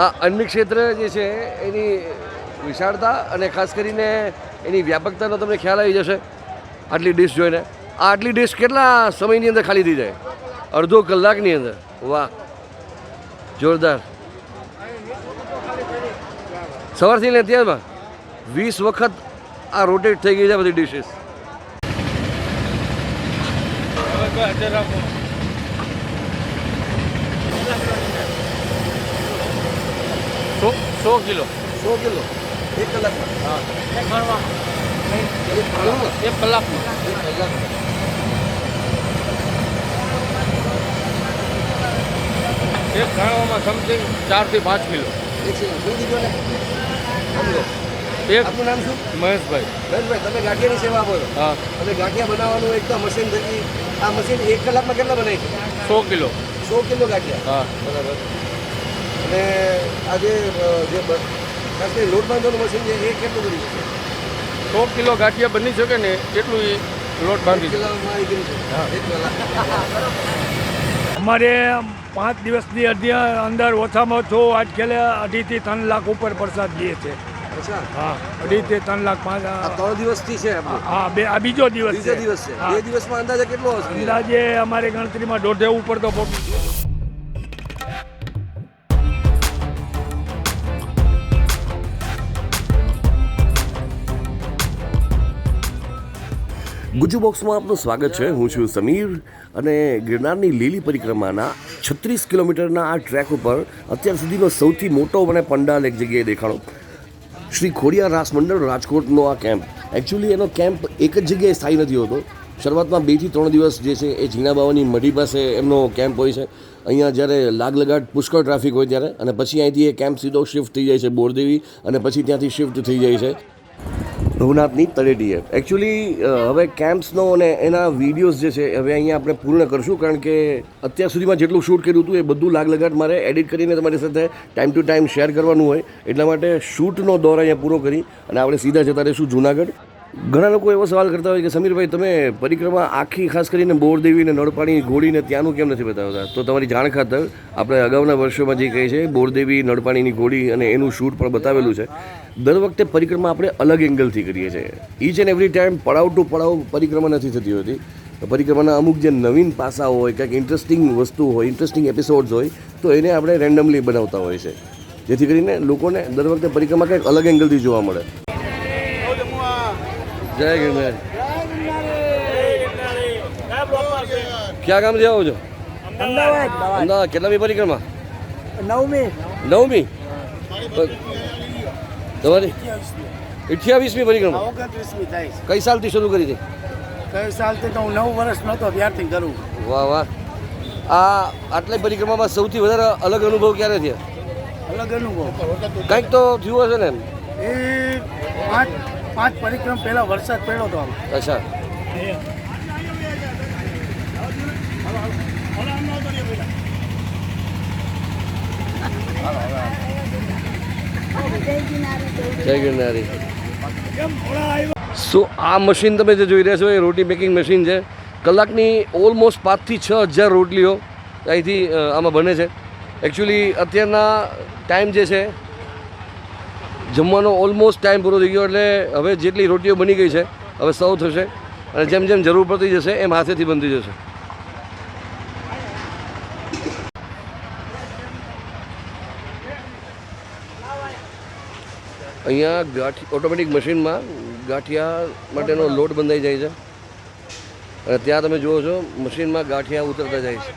આ અન્ન ક્ષેત્ર જે છે એની વિશાળતા અને ખાસ કરીને એની વ્યાપકતાનો તમને ખ્યાલ આવી જશે આટલી ડીશ જોઈને. આ આટલી ડીશ કેટલા સમયની અંદર ખાલી થઈ જાય? અડધો કલાકની અંદર. વાહ, જોરદાર. સવારથી ને અત્યારમાં 20 વખત આ રોટેટ થઈ ગઈ છે બધી ડીશીસ. સો કિલો 1 કલાકમાં? હા, 1 કલાકમાં. એક ખાણવામાં સમથિંગ 4 થી 5 કિલો. આપનું નામ શું? મહેશભાઈ. તમે ગાંઠિયાની સેવા આપો છો? હા. અને ગાંઠિયા બનાવવાનું એકદમ મશીન થકી આ મશીન 1 કલાકમાં કેટલા બનાવી છે? 100 કિલો. 100 કિલો ગાંઠિયા? હા, બરાબર. અને આજે જે ખાસ કરીને લોટ બાંધવાનું મશીન છે એ કેટલું બની શકે? 100 કિલો ગાંઠિયા બની શકે ને એટલું એ લોટ બાંધી શકે. અમારે 5 દિવસની અંદર ઓછામાં ઓછો આજકાલે 2.5 થી 3 લાખ ઉપર પ્રસાદ લે છે. હા, 2.5 થી 3 લાખ. 3 દિવસથી છે? હા, આ બીજો દિવસ છે. 2 દિવસ છે. 2 દિવસમાં અંદાજે કેટલો હશે? અંદાજે અમારી ગણતરીમાં 1.5 ઉપર તો પહોંચી. ગુજુ બોક્સમાં આપનું સ્વાગત છે. હું છું સમીર અને ગિરનારની લીલી પરિક્રમાના 36 કિલોમીટરના આ ટ્રેક ઉપર અત્યાર સુધીનો સૌથી મોટો મને પંડાલ એક જગ્યાએ દેખાણો. શ્રી ખોડિયાર રાસ મંડળ રાજકોટનો આ કેમ્પ. એકચ્યુઅલી એનો કેમ્પ એક જ જગ્યાએ સ્થાયી નથી હોતો. શરૂઆતમાં 2 થી 3 દિવસ જે છે એ ઝીણા બાવાની મઢી પાસે એમનો કેમ્પ હોય છે. અહીંયા જ્યારે લાગલગાટ પુષ્કળ ટ્રાફિક હોય ત્યારે, અને પછી અહીંથી એ કેમ્પ સીધો શિફ્ટ થઈ જાય છે બોરદેવી, અને પછી ત્યાંથી શિફ્ટ થઈ જાય છે ભવનાથની તળેટીએ. એકચ્યુઅલી હવે કેમ્પ્સનો અને એના વિડીયોઝ જે છે હવે અહીંયા આપણે પૂર્ણ કરશું, કારણ કે અત્યાર સુધીમાં જેટલું શૂટ કર્યું હતું એ બધું લાગલગાટ મારે એડિટ કરીને તમારી સાથે ટાઈમ ટુ ટાઈમ શેર કરવાનું હોય. એટલા માટે શૂટનો દોર અહીંયા પૂરો કરી અને આપણે સીધા જતા રહીશું જુનાગઢ. ઘણા લોકો એવો સવાલ કરતા હોય કે સમીરભાઈ, તમે પરિક્રમા આખી ખાસ કરીને બોરદેવી ને નળપાણી ઘોડીને ત્યાંનું કેમ નથી બતાવતા? તો તમારી જાણ ખાતર આપણે અગાઉના વર્ષોમાં જે કહે છે બોરદેવી નળપાણીની ઘોડી અને એનું શૂટ પણ બતાવેલું છે. દર વખતે પરિક્રમા આપણે અલગ એંગલથી કરીએ છીએ. ઈચ એન્ડ એવરી ટાઈમ પડાવ ટુ પડાવ પરિક્રમા નથી થતી હોતી. પરિક્રમાના અમુક જે નવીન પાસા હોય, કંઈક ઇન્ટરેસ્ટિંગ વસ્તુ હોય, ઇન્ટરેસ્ટિંગ એપિસોડ્સ હોય, તો એને આપણે રેન્ડમલી બનાવતા હોય છે, જેથી કરીને લોકોને દર વખતે પરિક્રમા કંઈક અલગ એંગલથી જોવા મળે. જય गिरनार. ક્યાં ગામથી આવો છો? અમદાવાદ. કેટલામી પરિક્રમા? 9મી. તમારી 28મી પરિક્રમા? કઈ સાલથી શરૂ કરી હતી? કઈ સાલથી તો હું 9 વર્ષ નહોતો ત્યારથી કરું. વાહ વાહ. આ આટલી પરિક્રમામાં સૌથી વધારે અલગ અનુભવ ક્યારે થયા? અલગ અનુભવ કંઈક તો થયું હશે ને? એ 5 પરિક્રમ પહેલા વરસાદ પડ્યો હતો. અચ્છા. જય ગિરનારી. સો આ મશીન તમે જે જોઈ રહ્યા છો એ રોટી મેકિંગ મશીન છે. કલાકની ઓલમોસ્ટ 5 થી 6 હજાર રોટલીઓ અહીંથી આમાં બને છે. એકચ્યુઅલી અત્યારના ટાઈમ જે છે જમવાનો ઓલમોસ્ટ ટાઈમ પૂરો થઈ ગયો, એટલે હવે જેટલી રોટીઓ બની ગઈ છે હવે સર્વ થશે, અને જેમ જેમ જરૂર પડતી જશે એમ હાથેથી બનતી જશે. અહીંયા ઓટોમેટિક મશીનમાં ગાંઠિયા માટેનો લોટ બંધાઈ જાય છે, અને ત્યાં તમે જુઓ છો મશીનમાં ગાંઠિયા ઉતરતા જાય છે.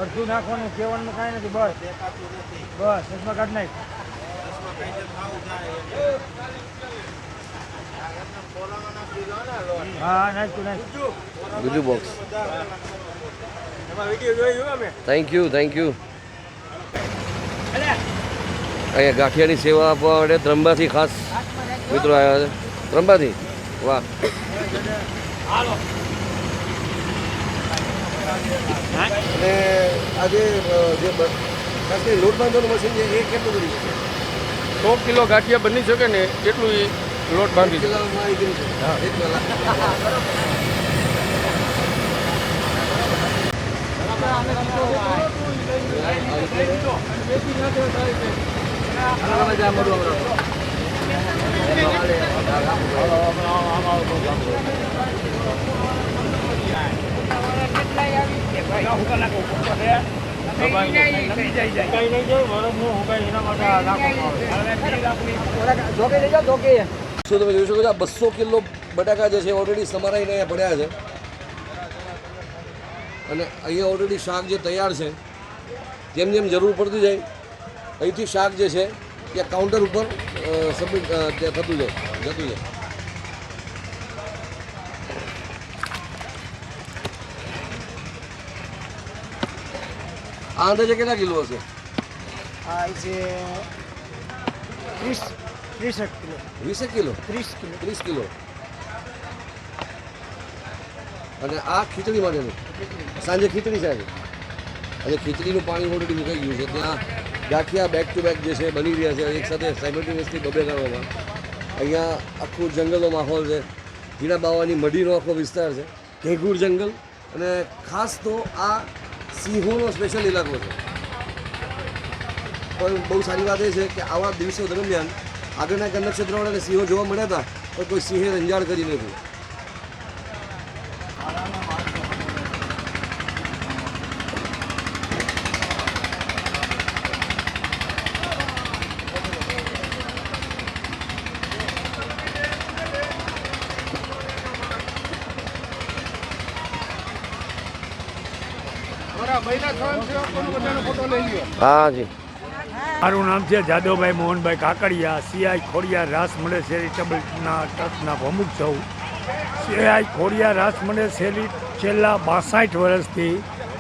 અડધું નાખવાનું, કહેવાનું કાંઈ નથી. બસ ચશ્મા કાઢ નાખ. હા, નાખતું નાખ. ગુજુ બોક્સ. Thank you. અહીંયા ગાંઠિયાની સેવા આપવા માટે ત્રંબાથી ખાસ મિત્રો આવ્યા છે. ત્રંબાથી? વાહ. અને આજે જે ખાસ કરીને લોટ બાંધવાનું મશીન છે એ કેટલું બની શકે? 100 કિલો ગાંઠિયા બની શકે ને એટલું લોટ બાંધી દો. શું તમે જોઈ શકો છો આ 200 કિલો બટાકા જે છે ઓલરેડી સમારાઈને અહીંયા પડ્યા છે અને અહીંયા ઓલરેડી શાક જે તૈયાર છે જેમ જેમ જરૂર પડતી જાય અહીંથી શાક જે છે એ કાઉન્ટર ઉપર સબમિટ થતું જાય જતું જાય. આ અંદાજે કેટલા કિલો હશે? આ છે 30 કિલો 20 કિલો 30 કિલો. અને આ ખીચડી માટેનું સાંજે ખીચડી છે અને ખીચડીનું પાણી ઓલરેડી મુકાઈ ગયું છે. ત્યાં ગાંઠિયા બેક ટુ બેક જે છે બની રહ્યા છે એક સાથે સાયમલ્ટેનિયસલી બબે કરવામાં. અહીંયા આખું જંગલનો માહોલ છે, ઝીણા બાવાની મઢીનો આખો વિસ્તાર છે, ઘેઘૂર જંગલ. અને ખાસ તો આ સિંહોનો સ્પેશિયલ ઇલાકો છે. પણ બહુ સારી વાત એ છે કે આવા દિવસો દરમિયાન આગળના એક નક્ષત્રવાળા અને સિંહો જોવા મળ્યા હતા પણ કોઈ સિંહે રંજાડ કરી નથી. હા જી. મારું નામ છે જાદવભાઈ મોહનભાઈ કાકડિયા, સીઆઈ ખોડિયાર રાસ મળે ચેરિટેબલના ટ્રસ્ટના પ્રમુખ છું. સીઆઈ ખોડિયાર રાસ મળે છેલ્લા 62 વર્ષથી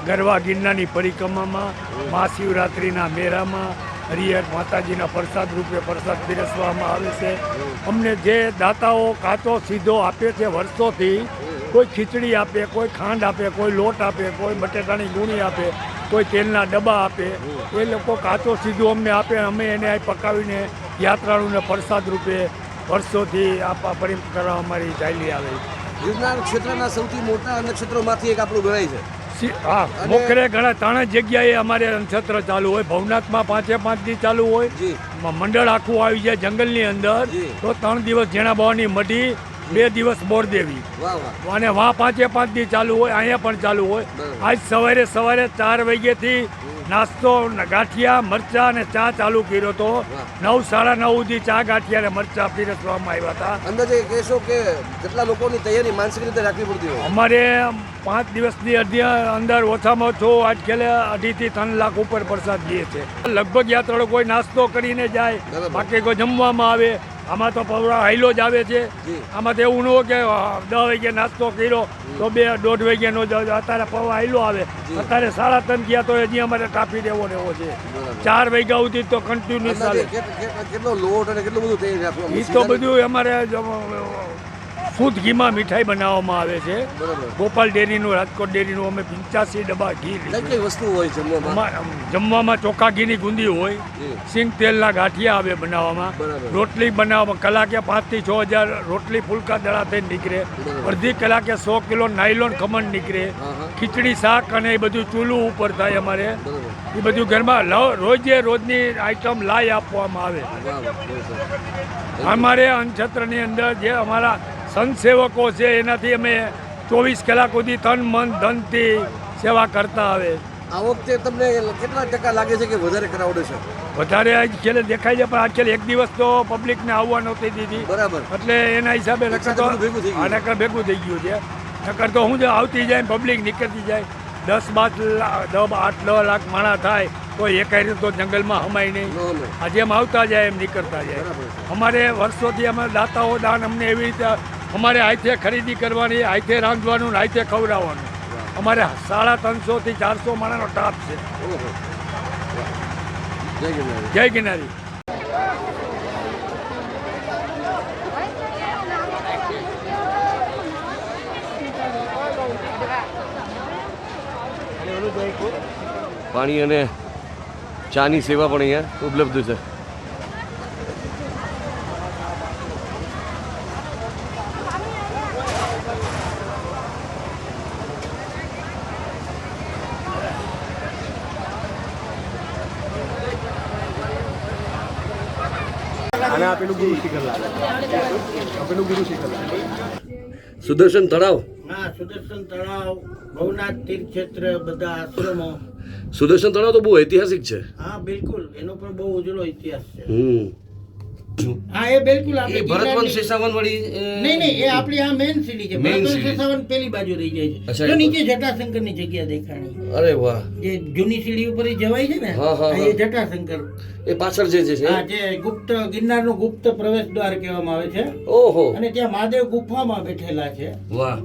ગરવા ગિરનારની પરિક્રમામાં મહાશિવરાત્રિના મેળામાં હરિહર માતાજીના પ્રસાદ રૂપે પ્રસાદ પીરસવામાં આવે છે. અમને જે દાતાઓ કાચો સીધો આપે છે વર્ષોથી, કોઈ ખીચડી આપે, કોઈ ખાંડ આપે, કોઈ લોટ આપે, કોઈ બટેટાની ગુણી આપે, કોઈ તેલના ડબ્બા આપે, એ લોકો કાચો સીધું અમને આપે. અમે એને અહીં પકાવીને યાત્રાળુને પ્રસાદ રૂપે વર્ષોથી આપવા પરિક્રમા અમારી ચાલી આવે. ગિરનાર ક્ષેત્રના સૌથી મોટા નક્ષત્રોમાંથી એક આપણું ગણાય છે. હા, મોખરે ઘણા 3 જગ્યાએ અમારે નક્ષત્ર ચાલુ હોય. ભવનાથમાં 5 દી ચાલુ હોય, મંડળ આખું આવી જાય જંગલની અંદર તો 3 દિવસ જેણા બાવાની મઢી, 2 દિવસ બોરદેવી અને વાં 5 દી ચાલુ હોય. અહીંયા પણ ચાલુ હોય. આજ સવારે 4 વાગ્યાથી નાસ્તો ગાંઠિયા મરચા અને ચા ચાલુ કર્યો હતો. 9 સાડા 9 સુધી ચા ગાંઠિયા અને મરચા પીરસવામાં આવ્યા હતા. અંદાજે કહેશો કે કેટલા લોકોની તૈયારી માનસિક રીતે રાખવી પડતી હોય? અમારે 5 દિવસની અંદર ઓછામાં ઓછો આજકાલ 2.5 થી 3 લાખ ઉપર પ્રસાદ દઈએ છે. લગભગ યાત્રાળુ કોઈ નાસ્તો કરીને જાય, બાકી કોઈ જમવામાં આવે. આમાં તો પવડા હાઈલો જ આવે છે. આમાં તો એવું ન હોય કે 10 વાગે નાસ્તો કર્યો તો 2-2:30 વાગ્યાનો અત્યારે પવા હાઈલો આવે. અત્યારે 3:30 ગયા તો હજી અમારે કાપી દેવો છે. 4 વાગ્યા સુધી તો કન્ટિન્યુ ચાલે. કેટલો લોટ અને કેટલું બધું તૈયારી રાખવું? એ તો બધું અમારે શુદ્ધ ઘીમાં મીઠાઈ બનાવવામાં આવે છે. ગોપાલ ડેરીનું, રાજકોટ ડેરીનું અમે 85 ડબ્બા ઘી. કઈ વસ્તુ હોય જમવામાં? ચોખા ઘીની ગુંદી હોય, સિંગ તેલના ગાંઠિયા આવે બનાવવામાં, રોટલી બનાવવામાં કલાકે 5 થી 6 હજાર રોટલી ફૂલકા દડા થઈને નીકળે. અડધી કલાકે 100 કિલો નાયલોન ખમણ નીકળે. ખીચડી શાક અને એ બધું ચૂલું ઉપર થાય અમારે. એ બધું ઘરમાં રોજની આઈટમ લાઈ આપવામાં આવે. અમારે નક્ષત્રની અંદર જે અમારા સંત સેવકો છે એનાથી અમે 24 કલાક સુધી તન મન ધનથી સેવા કરતા આવે. આ વખતે તમને કેટલા ટકા લાગે છે કે વધારે ક્રાઉડ છે? વધારે આજકાલ દેખાય છે, પણ આજકાલ એક દિવસ તો પબ્લિકને આવવા નહોતી દીધી. બરાબર. એટલે એના હિસાબે નકર ભેગું થઈ ગયું છે. નકર તો હું આવતી જાય પબ્લિક નીકળતી જાય. 10-8 લાખ માણા થાય તો એકાઈ તો જંગલમાં હમાય નહીં. આજે એમ આવતા જાય એમ નીકળતા જાય. અમારે વર્ષોથી અમે દાતાઓ દાન અમને એવી રીતે અમારે હાથે ખરીદી કરવાની, હાથે રાંધવાનું, હાથે ખવડાવવાનું. અમારે 350 થી 400 માણાનો ટાપ છે. જય ગિરનારી. પાણી અને ચાની સેવા પણ અહીંયા ઉપલબ્ધ છે. અને આ પેલું ગુરુ શિખર લાગે આ પેલું ગુરુ શિખર લાગે સુદર્શન તળાવ હા, સુદર્શન તળાવ, ભવનાથ તીર્થક્ષેત્ર, બધા આશ્રમો. સુદર્શન તળાવ તો બહુ ઐતિહાસિક છે. હા, બિલકુલ એનો પણ બહુ ઉજળો ઇતિહાસ છે. હા એ બિલકુલ એ આપણે ભરતવંશ ગિરનારની- શેષાવન વાળી નહીં એ આપણી આ મેઇન સીડી છે. Main ભરતવંશ સીડી. શેષાવન પેલી બાજુ રહી જાય છે. અચ્છા, જો એ નીચે જટાશંકરની જગ્યા દેખાણી અરે વાહ, જે જૂની સીડી ઉપર ઈ જવાય છે ને હા, હા, આ હા. એ જટાશંકર. એ પાછળ જે છે હા, જે ગુપ્ત ગિરનારનું ગુપ્ત પ્રવેશ દ્વાર કહેવામાં આવે છે. ઓહો અને ત્યાં મહાદેવ ગુફામાં બેઠેલા છે. વાહ,